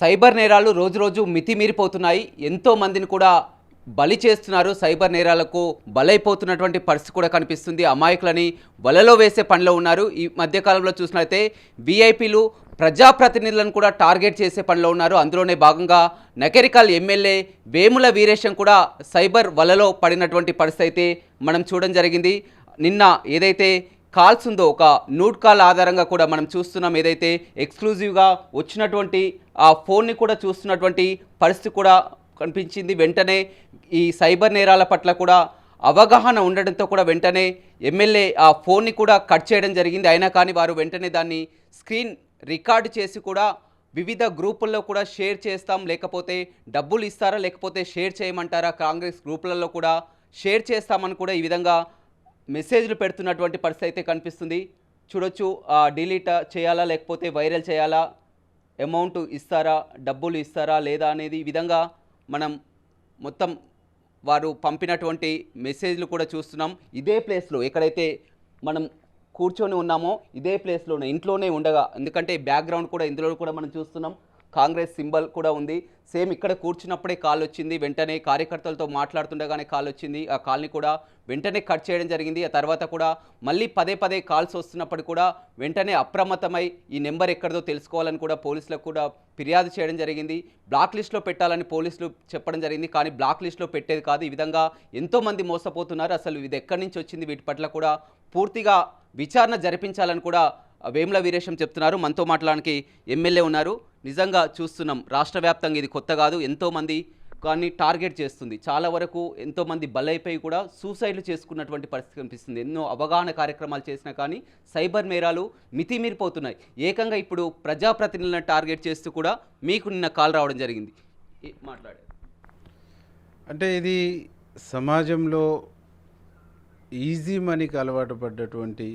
Cyber నేరాలు రోజురోజు మితిమీరిపోతున్నాయి. ఎంతో మందిని కూడా బలి చేస్తున్నారు. సైబర్ నేరాలకు బలైపోతున్నటువంటి పరిస్థితి కూడా కనిపిస్తుంది. అమాయకులని వలలో వేసే పనిలో ఉన్నారు. ఈ మధ్యకాలంలో చూసినట్లయితే వీఐపీలు ప్రజాప్రతినిధులను కూడా టార్గెట్ చేసే పనిలో ఉన్నారు. అందులోనే భాగంగా నకరికల్ ఎమ్మెల్యే వేముల వీరేశం కూడా సైబర్ వలలో పడినటువంటి పరిస్థితి అయితే మనం చూడడం జరిగింది. నిన్న ఏదైతే కాల్స్ ఉందో ఒక నూడ్ కాల్ ఆధారంగా కూడా మనం చూస్తున్నాం. ఏదైతే ఎక్స్క్లూజివ్గా వచ్చినటువంటి ఆ ఫోన్ని కూడా చూస్తున్నటువంటి పరిస్థితి కూడా కనిపించింది. వెంటనే ఈ సైబర్ నేరాల పట్ల కూడా అవగాహన ఉండడంతో కూడా వెంటనే ఎమ్మెల్యే ఆ ఫోన్ని కూడా కట్ చేయడం జరిగింది. అయినా కానీ వారు వెంటనే దాన్ని స్క్రీన్ రికార్డు చేసి కూడా వివిధ గ్రూపుల్లో కూడా షేర్ చేస్తాం, లేకపోతే డబ్బులు ఇస్తారా, లేకపోతే షేర్ చేయమంటారా, కాంగ్రెస్ గ్రూపులలో కూడా షేర్ చేస్తామని కూడా ఈ విధంగా మెసేజ్లు పెడుతున్నటువంటి పరిస్థితి అయితే కనిపిస్తుంది. చూడొచ్చు, డిలీట్ చేయాలా లేకపోతే వైరల్ చేయాలా, అమౌంట్ ఇస్తారా, డబ్బులు ఇస్తారా లేదా అనేది ఈ విధంగా మనం మొత్తం వారు పంపినటువంటి మెసేజ్లు కూడా చూస్తున్నాం. ఇదే ప్లేస్లో ఎక్కడైతే మనం కూర్చొని ఉన్నామో ఇదే ప్లేస్లోనే ఇంట్లోనే ఉండగా, ఎందుకంటే బ్యాక్గ్రౌండ్ కూడా ఇందులో కూడా మనం చూస్తున్నాం, కాంగ్రెస్ సింబల్ కూడా ఉంది. సేమ్ ఇక్కడ కూర్చున్నప్పుడే కాల్ వచ్చింది. వెంటనే కార్యకర్తలతో మాట్లాడుతుండగానే కాల్ వచ్చింది. ఆ కాల్ని కూడా వెంటనే కట్ చేయడం జరిగింది. ఆ తర్వాత కూడా మళ్ళీ పదే పదే కాల్స్ వస్తున్నప్పుడు కూడా వెంటనే అప్రమత్తమై ఈ నెంబర్ ఎక్కడిదో తెలుసుకోవాలని కూడా పోలీసులకు కూడా ఫిర్యాదు చేయడం జరిగింది. బ్లాక్ లిస్ట్లో పెట్టాలని పోలీసులు చెప్పడం జరిగింది. కానీ బ్లాక్ లిస్ట్లో పెట్టేది కాదు. ఈ విధంగా ఎంతోమంది మోసపోతున్నారు. అసలు ఇది ఎక్కడి నుంచి వచ్చింది, వీటి పట్ల కూడా పూర్తిగా విచారణ జరిపించాలని కూడా వేముల వీరేశం చెప్తున్నారు. మనతో మాట్లాడడానికి ఎమ్మెల్యే ఉన్నారు. నిజంగా చూస్తున్నాం, రాష్ట్ర వ్యాప్తంగా ఇది కొత్త కాదు. ఎంతోమంది కానీ టార్గెట్ చేస్తుంది. చాలా వరకు ఎంతోమంది బలైపోయి కూడా సూసైడ్లు చేసుకున్నటువంటి పరిస్థితి కనిపిస్తుంది. ఎన్నో అవగాహన కార్యక్రమాలు చేసినా కానీ సైబర్ నేరాలు మితిమీరిపోతున్నాయి. ఏకంగా ఇప్పుడు ప్రజాప్రతినిధులను టార్గెట్ చేస్తూ కూడా మీకు నిన్న కాల్ రావడం జరిగింది. మాట్లాడారు అంటే ఇది సమాజంలో ఈజీ మనీకి అలవాటు పడ్డటువంటి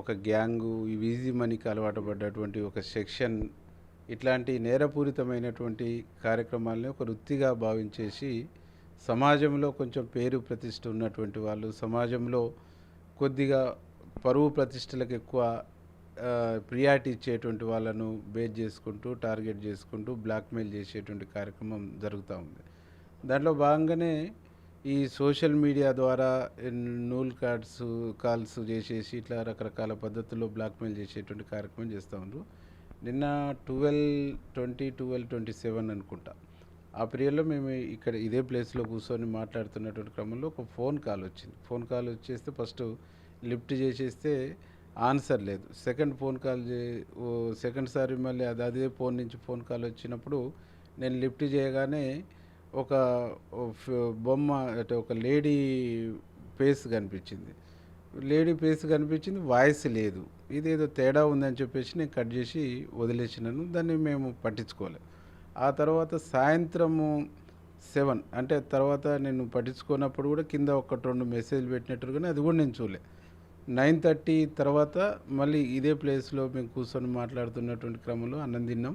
ఒక గ్యాంగు, ఈజీ మనీకి అలవాటు పడ్డటువంటి ఒక సెక్షన్ ఇట్లాంటి నేరపూరితమైనటువంటి కార్యక్రమాలని ఒక వృత్తిగా భావించేసి సమాజంలో కొంచెం పేరు ప్రతిష్ట ఉన్నటువంటి వాళ్ళు, సమాజంలో కొద్దిగా పరువు ప్రతిష్టలకు ఎక్కువ ప్రియారిటీ ఇచ్చేటువంటి వాళ్ళను బేస్ చేసుకుంటూ టార్గెట్ చేసుకుంటూ బ్లాక్మెయిల్ చేసేటువంటి కార్యక్రమం జరుగుతూ ఉంది. దాంట్లో భాగంగానే ఈ సోషల్ మీడియా ద్వారా నూల్ కాల్స్ చేసేసి ఇట్లా రకరకాల పద్ధతుల్లో బ్లాక్మెయిల్ చేసేటువంటి కార్యక్రమం చేస్తూ ఉన్నారు. నిన్న 12/20/27 అనుకుంటా ఆ పీరియడ్లో మేము ఇక్కడ ఇదే ప్లేస్లో కూర్చొని మాట్లాడుతున్నటువంటి క్రమంలో ఒక ఫోన్ కాల్ వచ్చింది. ఫోన్ కాల్ వచ్చేస్తే ఫస్ట్ లిఫ్ట్ చేసేస్తే ఆన్సర్ లేదు. సెకండ్ సారి మళ్ళీ అదే ఫోన్ నుంచి ఫోన్ కాల్ వచ్చినప్పుడు నేను లిఫ్ట్ చేయగానే ఒక బొమ్మ అంటే ఒక లేడీ ఫేస్ కనిపించింది. వాయిస్ లేదు. ఇదేదో తేడా ఉందని చెప్పేసి నేను కట్ చేసి వదిలేసినాను. దాన్ని మేము పట్టించుకోలేదు. ఆ తర్వాత సాయంత్రము 7 అంటే తర్వాత నేను పట్టించుకున్నప్పుడు కూడా కింద 1-2 మెసేజ్లు పెట్టినట్టు కానీ అది కూడా నేను చూడలే. 9:30 తర్వాత మళ్ళీ ఇదే ప్లేస్లో మేము కూర్చొని మాట్లాడుతున్నటువంటి క్రమంలో అన్నం తిన్నాం,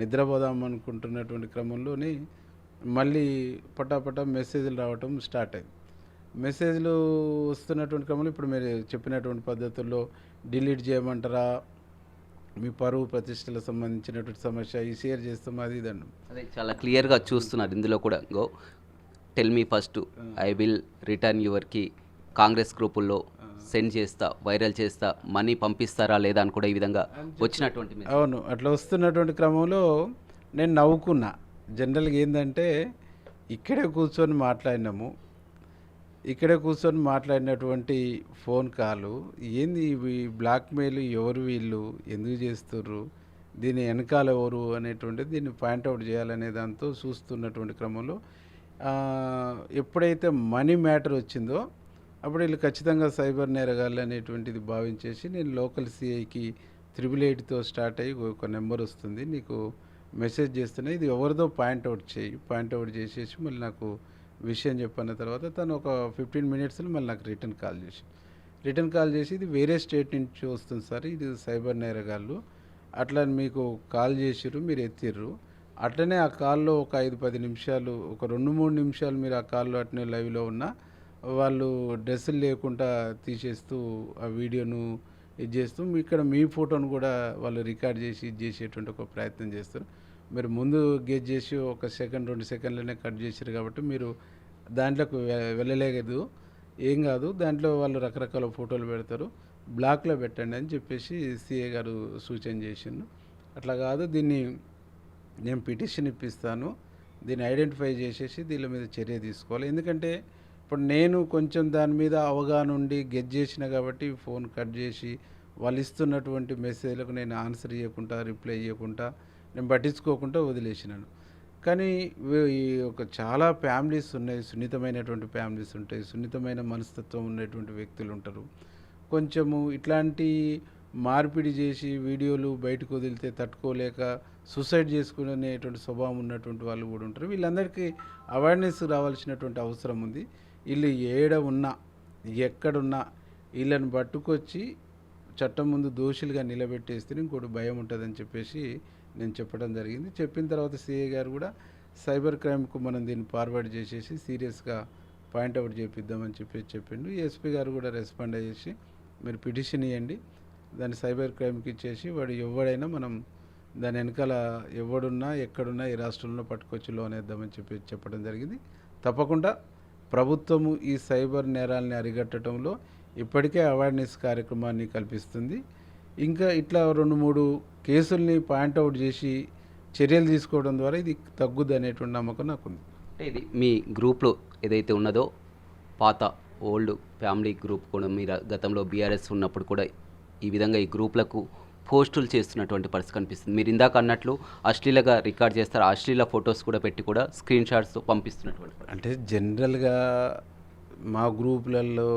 నిద్రపోదాం అనుకుంటున్నటువంటి క్రమంలోని మళ్ళీ పటాపటా మెసేజ్లు రావటం స్టార్ట్ అయింది. మెసేజ్లు వస్తున్నటువంటి క్రమంలో ఇప్పుడు మీరు చెప్పినటువంటి పద్ధతుల్లో డిలీట్ చేయమంటారా, మీ పరువు ప్రతిష్టలకు సంబంధించినటువంటి సమస్య ఈ షేర్ చేస్తాం అది ఇదండి. అదే చాలా క్లియర్గా చూస్తున్నారు. ఇందులో కూడా go tell me first I will return యువర్కి కాంగ్రెస్ గ్రూపుల్లో సెండ్ చేస్తా, వైరల్ చేస్తా, మనీ పంపిస్తారా లేదా అని కూడా ఈ విధంగా వచ్చినటువంటి. అవును, అట్లా వస్తున్నటువంటి క్రమంలో నేను నవ్వుకున్నా. జనరల్గా ఏంటంటే ఇక్కడే కూర్చొని మాట్లాడినటువంటి ఫోన్ కాలు ఏంది, ఇవి బ్లాక్మెయిల్, ఎవరు వీళ్ళు, ఎందుకు చేస్తుర్రు, దీని వెనకాల ఎవరు అనేటువంటిది దీన్ని పాయింట్అవుట్ చేయాలనే దాంతో చూస్తున్నటువంటి క్రమంలో ఎప్పుడైతే మనీ మ్యాటర్ వచ్చిందో అప్పుడు వీళ్ళు ఖచ్చితంగా సైబర్ నేరగాళ్ళు అనేటువంటిది భావించేసి నేను లోకల్ సిఐకి 888తో స్టార్ట్ అయ్యి ఒక నెంబర్ వస్తుంది, నీకు మెసేజ్ చేస్తున్నా, ఇది ఎవరిదో పాయింట్అవుట్ చేసేసి మళ్ళీ నాకు విషయం చెప్పిన తర్వాత తను ఒక 15 మినిట్స్లో మళ్ళీ నాకు రిటర్న్ కాల్ చేసి ఇది వేరే స్టేట్ నుంచి వస్తుంది సార్, ఇది సైబర్ నేరగాళ్ళు అట్లా మీకు కాల్ చేసిర్రు, మీరు ఎత్తిర్రు, అట్లనే ఆ కాల్లో ఒక 5-10 నిమిషాలు ఒక 2-3 నిమిషాలు మీరు ఆ కాల్లో అట్నే లైవ్లో ఉన్నా వాళ్ళు డ్రెస్సులు లేకుండా తీసేస్తూ ఆ వీడియోను ఇది చేస్తూ ఇక్కడ మీ ఫోటోను కూడా వాళ్ళు రికార్డ్ చేసి ఇది చేసేటువంటి ఒక ప్రయత్నం చేస్తారు. మీరు ముందు గెస్ చేసి ఒక సెకండ్ 2 సెకండ్లనే కట్ చేశారు కాబట్టి మీరు దాంట్లోకి వెళ్ళలేదు. ఏం కాదు, దాంట్లో వాళ్ళు రకరకాల ఫోటోలు పెడతారు, బ్లాక్లో పెట్టండి అని చెప్పేసి సిఏ గారు సూచన చేసిండు. అట్లా కాదు, దీన్ని నేను పిటిషన్ ఇప్పిస్తాను, దీన్ని ఐడెంటిఫై చేసేసి దీని మీద చర్య తీసుకోవాలి. ఎందుకంటే ఇప్పుడు నేను కొంచెం దాని మీద అవగాహన ఉండి గెస్ చేసిన కాబట్టి ఫోన్ కట్ చేసి వాళ్ళు ఇస్తున్నటువంటి మెసేజ్లకు నేను ఆన్సర్ ఇవ్వకుండా, రిప్లై ఇవ్వకుండా, నేను పట్టించుకోకుండా వదిలేసినాను. కానీ ఈ ఒక చాలా ఫ్యామిలీస్ ఉన్నాయి, సున్నితమైనటువంటి ఫ్యామిలీస్ ఉంటాయి, సున్నితమైన మనస్తత్వం ఉన్నటువంటి వ్యక్తులు ఉంటారు. కొంచెము ఇట్లాంటి మార్పిడి చేసి వీడియోలు బయటకు వదిలితే తట్టుకోలేక సూసైడ్ చేసుకునేటువంటి స్వభావం ఉన్నటువంటి వాళ్ళు కూడా ఉంటారు. వీళ్ళందరికీ అవేర్నెస్ రావాల్సినటువంటి అవసరం ఉంది. వీళ్ళు ఏడ ఉన్నా ఎక్కడున్నా వీళ్ళని పట్టుకొచ్చి చట్టం ముందు దోషులుగా నిలబెట్టేస్తే ఇంకోటి భయం ఉంటుందని చెప్పేసి నేను చెప్పడం జరిగింది. చెప్పిన తర్వాత సిఐ గారు కూడా సైబర్ క్రైమ్కు మనం దీన్ని ఫార్వర్డ్ చేసేసి సీరియస్గా పాయింట్అవుట్ చేపిద్దామని చెప్పేసి చెప్పిండు. ఎస్పీ గారు కూడా రెస్పాండ్ అయ్యేసి మీరు పిటిషన్ ఇవ్వండి, దాన్ని సైబర్ క్రైమ్కి ఇచ్చేసి వాడు ఎవడైనా మనం దాని వెనకాల ఎవడున్నా ఎక్కడున్నా ఈ రాష్ట్రంలో పట్టుకొచ్చి లోన్ వేద్దామని చెప్పి చెప్పడం జరిగింది. తప్పకుండా ప్రభుత్వము ఈ సైబర్ నేరాలని అరికట్టడంలో ఇప్పటికే అవేర్నెస్ కార్యక్రమాన్ని కల్పిస్తుంది. ఇంకా ఇట్లా 2-3 కేసుల్ని పాయింట్అవుట్ చేసి చర్యలు తీసుకోవడం ద్వారా ఇది తగ్గుద్ది అనేటువంటి నమ్మకం నాకుంది. అంటే ఇది మీ గ్రూప్లో ఏదైతే ఉన్నదో పాత ఓల్డ్ ఫ్యామిలీ గ్రూప్ కూడా మీరు గతంలో బీఆర్ఎస్ ఉన్నప్పుడు కూడా ఈ విధంగా ఈ గ్రూప్లకు పోస్టులు చేస్తున్నటువంటి పరిస్థితి కనిపిస్తుంది. మీరు ఇందాక అన్నట్లు అశ్లీలగా రికార్డ్ చేస్తారు, అశ్లీల ఫొటోస్ కూడా పెట్టి కూడా స్క్రీన్ షాట్స్ పంపిస్తున్నటువంటి అంటే జనరల్గా మా గ్రూపులలో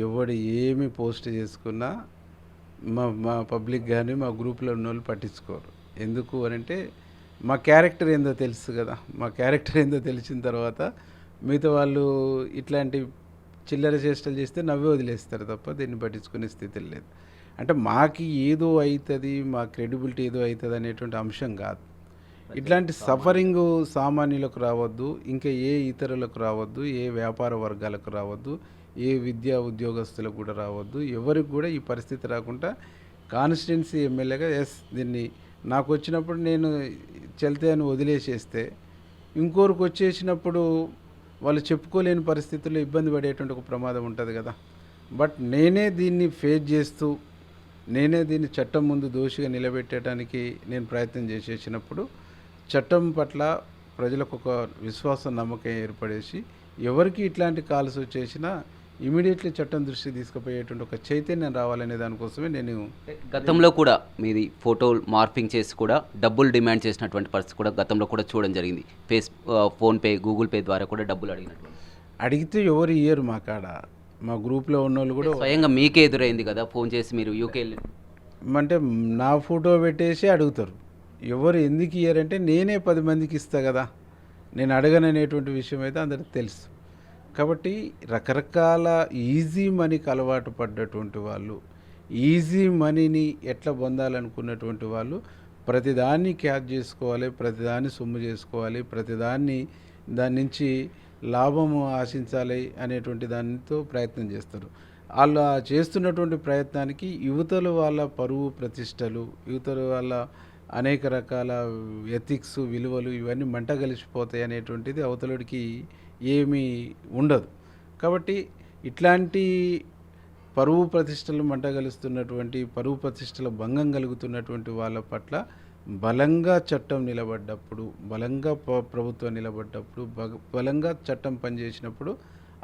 ఎవడు ఏమి పోస్ట్ చేసుకున్నా మా పబ్లిక్ కానీ మా గ్రూప్లో ఉన్న వాళ్ళు పట్టించుకోరు. ఎందుకు అని అంటే మా క్యారెక్టర్ ఏందో తెలుసు కదా. మా క్యారెక్టర్ ఏందో తెలిసిన తర్వాత మిగతా వాళ్ళు ఇట్లాంటి చిల్లర చేష్టలు చేస్తే నవ్వి వదిలేస్తారు తప్ప దీన్ని పట్టించుకునే స్థితి లేదు. అంటే మాకి ఏదో అవుతుంది, మా క్రెడిబిలిటీ ఏదో అవుతుంది అనేటువంటి అంశం కాదు. ఇట్లాంటి సఫరింగ్ సామాన్యులకు రావద్దు, ఇంకా ఏ ఇతరులకు రావద్దు, ఏ వ్యాపార వర్గాలకు రావద్దు, ఏ విద్యా ఉద్యోగస్తులకు కూడా రావద్దు, ఎవరికి కూడా ఈ పరిస్థితి రాకుండా కాన్స్టిట్యున్సీ ఎమ్మెల్యేగా దీన్ని నాకు వచ్చినప్పుడు నేను చెల్తే అని వదిలేసేస్తే ఇంకోరికి వచ్చేసినప్పుడు వాళ్ళు చెప్పుకోలేని పరిస్థితుల్లో ఇబ్బంది పడేటువంటి ఒక ప్రమాదం ఉంటుంది కదా. బట్ నేనే దీన్ని ఫేస్ చేస్తూ నేనే దీన్ని చట్టం ముందు దోషిగా నిలబెట్టడానికి నేను ప్రయత్నం చేసేసినప్పుడు చట్టం పట్ల ప్రజలకు ఒక విశ్వాసం, నమ్మకం ఏర్పడేసి ఎవరికి ఇట్లాంటి కాల్స్ వచ్చేసినా ఇమీడియట్లీ చట్టం దృష్టికి తీసుకుపోయేటువంటి ఒక చైతన్యం రావాలనే దానికోసమే నేను గతంలో కూడా మీది ఫోటో మార్పింగ్ చేసి కూడా డబ్బులు డిమాండ్ చేసినటువంటి పరిస్థితి కూడా గతంలో కూడా చూడడం జరిగింది. ఫోన్పే, గూగుల్ పే ద్వారా కూడా డబ్బులు అడిగితే ఎవరు ఇయ్యరు మా కాడ. మా గ్రూప్లో ఉన్న వాళ్ళు కూడా స్వయంగా మీకే ఎదురైంది కదా, ఫోన్ చేసి మీరు యూకే అంటే నా ఫోటో పెట్టేసి అడుగుతారు. ఎవరు ఎందుకు ఇయ్యారంటే నేనే 10 మందికి ఇస్తా కదా, నేను అడగననేటువంటి విషయం అయితే అందరికి తెలుసు. కాబట్టి రకరకాల ఈజీ మనీకి అలవాటు పడ్డటువంటి వాళ్ళు, ఈజీ మనీని ఎట్లా పొందాలనుకున్నటువంటి వాళ్ళు ప్రతిదాన్ని క్యాచ్ చేసుకోవాలి, ప్రతిదాన్ని సొమ్ము చేసుకోవాలి, ప్రతిదాన్ని దాని నుంచి లాభము ఆశించాలి అనేటువంటి దానితో ప్రయత్నం చేస్తారు. వాళ్ళు చేస్తున్నటువంటి ప్రయత్నానికి యువతలు వాళ్ళ పరువు ప్రతిష్టలు, యువతలు వాళ్ళ అనేక రకాల ఎథిక్స్, విలువలు ఇవన్నీ మంట కలిసిపోతాయి అనేటువంటిది అవతలుడికి ఏమీ ఉండదు. కాబట్టి ఇట్లాంటి పరువు ప్రతిష్టలు మంట కలుస్తున్నటువంటి, పరువు ప్రతిష్టల భంగం కలుగుతున్నటువంటి వాళ్ళ పట్ల బలంగా చట్టం నిలబడ్డప్పుడు, బలంగా ప్రభుత్వం నిలబడ్డప్పుడు, బలంగా చట్టం పనిచేసినప్పుడు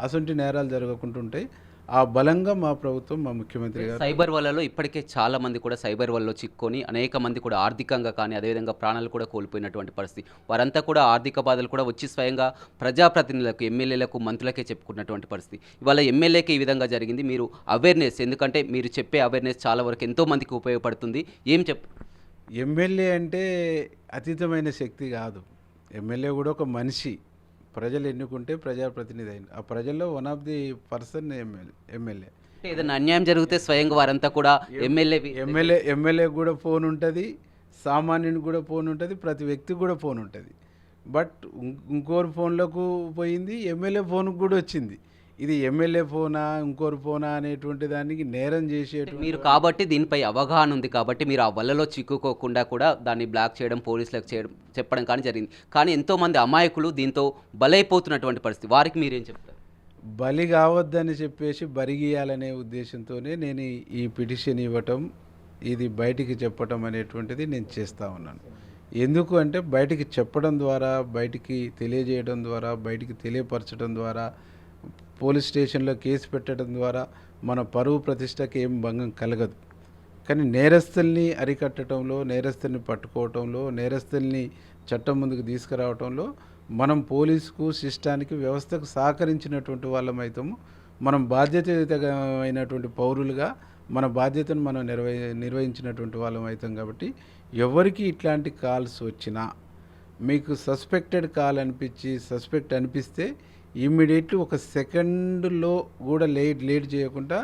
అసంటి నేరాలు జరగకుంటుంటాయి. ఆ బలంగా మా ప్రభుత్వం, మా ముఖ్యమంత్రి గారు సైబర్ వలలో ఇప్పటికే చాలా మంది కూడా సైబర్ వలలో చిక్కుకొని అనేక మంది కూడా ఆర్థికంగా కానీ అదేవిధంగా ప్రాణాలు కూడా కోల్పోయినటువంటి పరిస్థితి. వారంతా కూడా ఆర్థిక బాధలు కూడా వచ్చి స్వయంగా ప్రజాప్రతినిధులకు, ఎమ్మెల్యేలకు, మంత్రులకే చెప్పుకున్నటువంటి పరిస్థితి. ఇవాళ ఎమ్మెల్యేకి ఈ విధంగా జరిగింది. మీరు అవేర్నెస్, ఎందుకంటే మీరు చెప్పే అవేర్నెస్ చాలా వరకు ఎంతో మందికి ఉపయోగపడుతుంది. ఏం ఎమ్మెల్యే అంటే అతీతమైన శక్తి కాదు. ఎమ్మెల్యే కూడా ఒక మనిషి, ప్రజలు ఎన్నుకుంటే ప్రజాప్రతినిధి అయింది. ఆ ప్రజల్లో one of the person MLA. ఏదైనా అన్యాయం జరిగితే స్వయంగా వారంతా కూడా ఎమ్మెల్యే కూడా ఫోన్ ఉంటుంది, సామాన్యునికి కూడా ఫోన్ ఉంటుంది, ప్రతి వ్యక్తికి కూడా ఫోన్ ఉంటుంది. బట్ ఇంకోరు ఫోన్లకు పోయింది, ఎమ్మెల్యే ఫోన్కి కూడా వచ్చింది. ఇది ఎమ్మెల్యే ఫోనా ఇంకోరు ఫోనా అనేటువంటి దానికి నేరం చేసేటువంటి మీరు కాబట్టి దీనిపై అవగాహన ఉంది కాబట్టి మీరు ఆ వలలో చిక్కుకోకుండా కూడా దాన్ని బ్లాక్ చేయడం పోలీసులకు చేయడం చెప్పడం కానీ జరిగింది. కానీ ఎంతోమంది అమాయకులు దీంతో బలైపోతున్నటువంటి పరిస్థితి, వారికి మీరేం చెప్తారు? బలి కావద్దని చెప్పేసి బరిగీయాలనే ఉద్దేశంతోనే నేను ఈ పిటిషన్ ఇవ్వటం, ఇది బయటికి చెప్పటం అనేటువంటిది నేను చేస్తూ ఉన్నాను. ఎందుకు అంటే బయటికి చెప్పడం ద్వారా, బయటికి తెలియజేయడం ద్వారా, బయటికి తెలియపరచడం ద్వారా, పోలీస్ స్టేషన్లో కేసు పెట్టడం ద్వారా మన పరువు ప్రతిష్టకి ఏం భంగం కలగదు. కానీ నేరస్తుల్ని అరికట్టడంలో, నేరస్తుల్ని పట్టుకోవటంలో, నేరస్తుల్ని చట్టం ముందుకు తీసుకురావటంలో మనం పోలీసుకు, సిస్టానికి, వ్యవస్థకు సహకరించినటువంటి వాళ్ళమైతాము. మనం బాధ్యతయుతమైనటువంటి పౌరులుగా మన బాధ్యతను మనం నిర్వహించినటువంటి వాళ్ళం అవుతాం. కాబట్టి ఎవరికి ఇట్లాంటి కాల్స్ వచ్చినా, మీకు సస్పెక్టెడ్ కాల్ సస్పెక్ట్ అనిపిస్తే ఇమ్మీడియట్లీ ఒక సెకండ్లో కూడా లేట్ చేయకుండా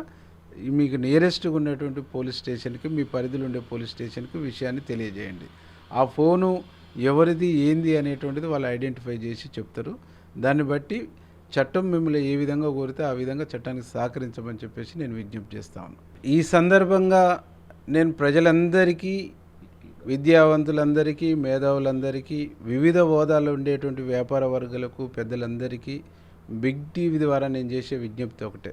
మీకు నియరెస్ట్గా ఉన్నటువంటి పోలీస్ స్టేషన్కి, మీ పరిధిలో ఉండే పోలీస్ స్టేషన్కి విషయాన్ని తెలియజేయండి. ఆ ఫోను ఎవరిది ఏంది అనేటువంటిది వాళ్ళు ఐడెంటిఫై చేసి చెప్తారు. దాన్ని బట్టి చట్టం మిమ్మల్ని ఏ విధంగా కోరితే ఆ విధంగా చట్టానికి సహకరించమని చెప్పేసి నేను విజ్ఞప్తి చేస్తాను. ఈ సందర్భంగా నేను ప్రజలందరికీ, విద్యావంతులందరికీ, మేధావులందరికీ, వివిధ హోదాల్లో ఉండేటువంటి వ్యాపార వర్గాలకు, పెద్దలందరికీ బిగ్ టీవీ ద్వారా నేను చేసే విజ్ఞప్తి ఒకటే: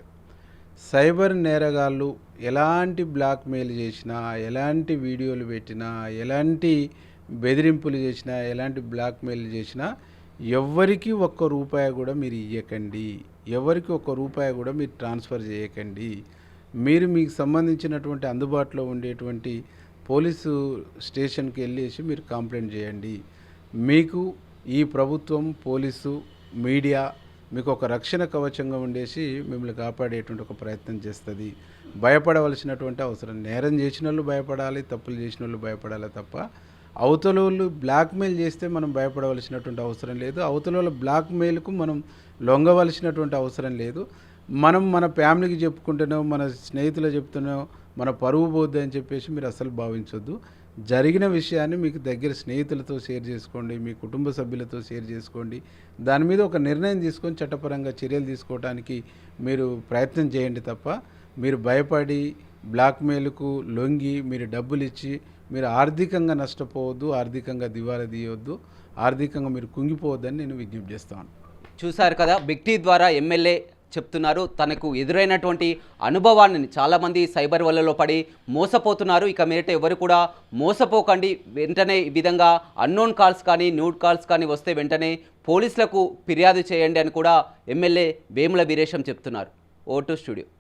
సైబర్ నేరగాళ్ళు ఎలాంటి బ్లాక్మెయిల్ చేసినా, ఎలాంటి వీడియోలు పెట్టినా, ఎలాంటి బెదిరింపులు చేసినా, ఎలాంటి బ్లాక్మెయిల్ చేసినా ఎవ్వరికి ఒక్క రూపాయి కూడా మీరు ఇవ్వకండి. ఎవరికి ఒక్క రూపాయి కూడా మీరు ట్రాన్స్ఫర్ చేయకండి. మీరు మీకు సంబంధించినటువంటి అందుబాటులో ఉండేటువంటి పోలీసు స్టేషన్కి వెళ్ళేసి మీరు కంప్లైంట్ చేయండి. మీకు ఈ ప్రభుత్వం, పోలీసు, మీడియా మీకు ఒక రక్షణ కవచంగా ఉండేసి మిమ్మల్ని కాపాడేటువంటి ఒక ప్రయత్నం చేస్తుంది. భయపడవలసినటువంటి అవసరం, నేరం చేసిన వాళ్ళు భయపడాలి, తప్పులు చేసిన వాళ్ళు భయపడాలి తప్ప అవతల వాళ్ళు బ్లాక్మెయిల్ చేస్తే మనం భయపడవలసినటువంటి అవసరం లేదు. అవతల వాళ్ళ బ్లాక్మెయిల్కు మనం లొంగవలసినటువంటి అవసరం లేదు. మనం మన ఫ్యామిలీకి చెప్పుకుంటున్నాం, మన స్నేహితులు చెప్తున్నాం, మన పరువు పోద్ది అని చెప్పేసి మీరు అసలు భావించొద్దు. జరిగిన విషయాన్ని మీకు దగ్గర స్నేహితులతో షేర్ చేసుకోండి, మీ కుటుంబ సభ్యులతో షేర్ చేసుకోండి. దాని మీద ఒక నిర్ణయం తీసుకొని చట్టపరంగా చర్యలు తీసుకోవడానికి మీరు ప్రయత్నం చేయండి తప్ప మీరు భయపడి బ్లాక్మెయిల్కు లొంగి మీరు డబ్బులు ఇచ్చి మీరు ఆర్థికంగా నష్టపోవద్దు, ఆర్థికంగా దివాలా తీయవద్దు, ఆర్థికంగా మీరు కుంగిపోవద్దని నేను విజ్ఞప్తి చేస్తాను. చూశారు కదా, బిగ్ టీ ద్వారా ఎమ్మెల్యే చెప్తున్నారు తనకు ఎదురైనటువంటి అనుభవాన్ని. చాలామంది సైబర్ వలలో పడి మోసపోతున్నారు. ఇక మీదట ఎవరు కూడా మోసపోకండి. వెంటనే ఈ విధంగా అన్నోన్ కాల్స్ కానీ, న్యూడ్ కాల్స్ కానీ వస్తే వెంటనే పోలీసులకు ఫిర్యాదు చేయండి అని కూడా ఎమ్మెల్యే వేముల వీరేశం చెప్తున్నారు. Vote studio.